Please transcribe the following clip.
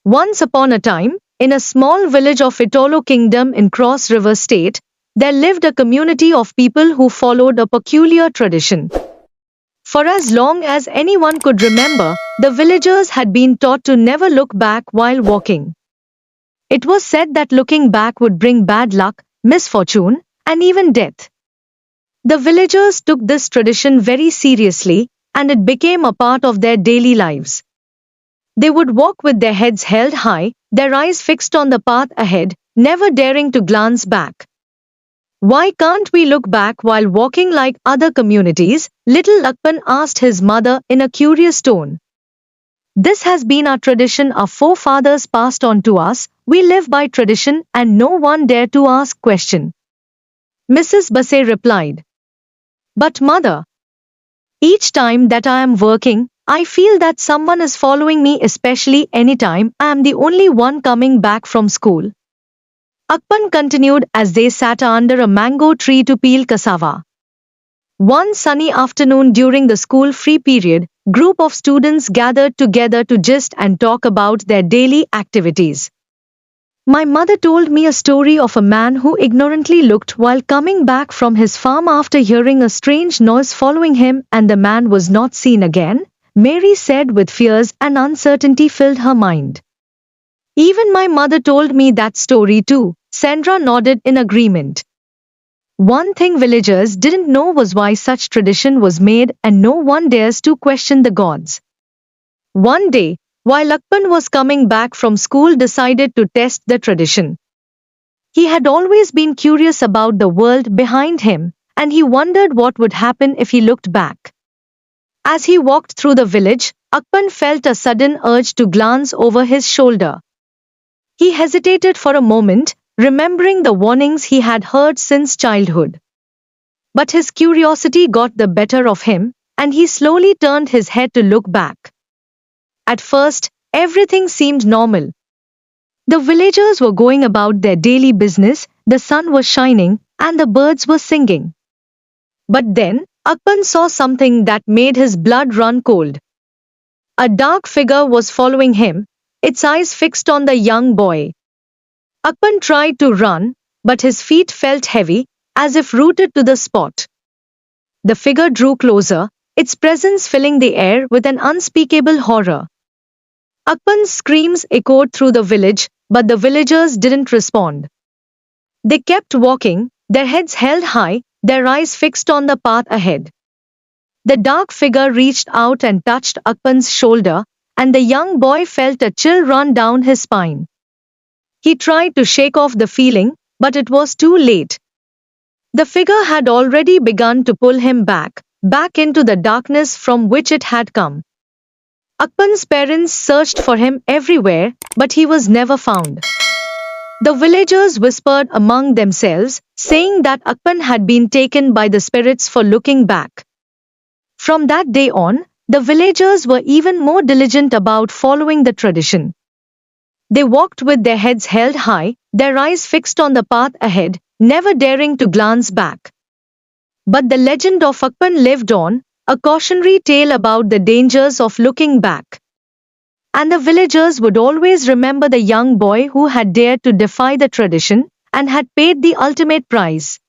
Once upon a time, in a small village of Itolo Kingdom in Cross River State, there lived a community of people who followed a peculiar tradition. For as long as anyone could remember, the villagers had been taught to never look back while walking. It was said that looking back would bring bad luck, misfortune, and even death. The villagers took this tradition very seriously, and it became a part of their daily lives. They would walk with their heads held high, their eyes fixed on the path ahead, never daring to glance back. Why can't we look back while walking like other communities? Little Lakpan asked his mother in a curious tone. This has been our tradition our forefathers passed on to us. We live by tradition and no one dare to ask question. Mrs. Basse replied. But mother, each time that I am working, I feel that someone is following me, especially anytime I am the only one coming back from school. Akpan continued as they sat under a mango tree to peel cassava. One sunny afternoon during the school-free period, group of students gathered together to gist and talk about their daily activities. My mother told me a story of a man who ignorantly looked while coming back from his farm after hearing a strange noise following him, and the man was not seen again, Mary said with fears and uncertainty filled her mind. Even my mother told me that story too, Sandra nodded in agreement. One thing villagers didn't know was why such tradition was made, and no one dares to question the gods. One day, while Lakpan was coming back from school, decided to test the tradition. He had always been curious about the world behind him, and he wondered what would happen if he looked back. As he walked through the village, Akpan felt a sudden urge to glance over his shoulder. He hesitated for a moment, remembering the warnings he had heard since childhood. But his curiosity got the better of him, and he slowly turned his head to look back. At first, everything seemed normal. The villagers were going about their daily business, the sun was shining, and the birds were singing. But then, Akpan saw something that made his blood run cold. A dark figure was following him, its eyes fixed on the young boy. Akpan tried to run, but his feet felt heavy, as if rooted to the spot. The figure drew closer, its presence filling the air with an unspeakable horror. Akpan's screams echoed through the village, but the villagers didn't respond. They kept walking, their heads held high, their eyes fixed on the path ahead. The dark figure reached out and touched Akpan's shoulder, and the young boy felt a chill run down his spine. He tried to shake off the feeling, but it was too late. The figure had already begun to pull him back into the darkness from which it had come. Akpan's parents searched for him everywhere, but he was never found. The villagers whispered among themselves, saying that Akpan had been taken by the spirits for looking back. From that day on, the villagers were even more diligent about following the tradition. They walked with their heads held high, their eyes fixed on the path ahead, never daring to glance back. But the legend of Akpan lived on, a cautionary tale about the dangers of looking back. And the villagers would always remember the young boy who had dared to defy the tradition and had paid the ultimate price.